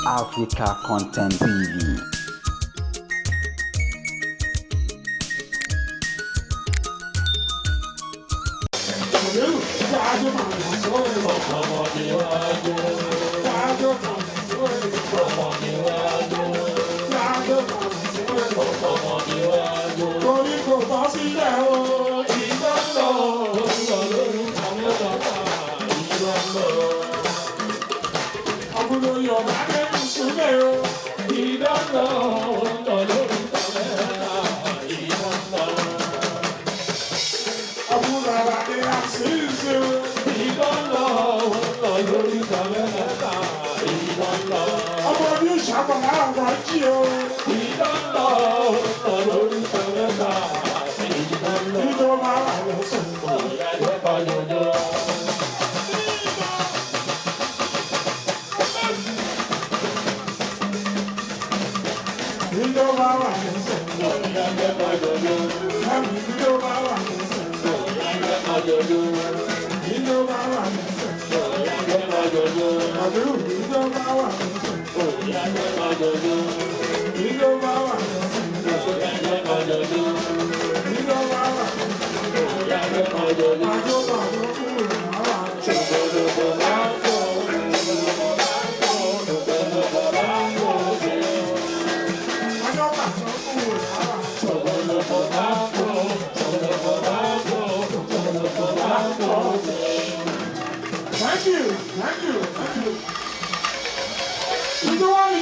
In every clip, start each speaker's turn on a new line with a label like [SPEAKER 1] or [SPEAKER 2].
[SPEAKER 1] Africa Content TV.
[SPEAKER 2] Thank you.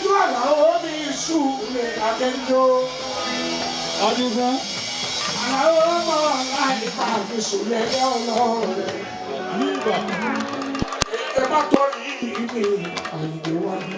[SPEAKER 2] Ìjọba àlàó ní iṣu lè àtẹnjó. Adúgbò. Àlàó ọmọ láì pa àfisù lẹ́yìn ọlọ́run. Nígbà. Ẹ bá tọ́ yìí ní àyè wájú.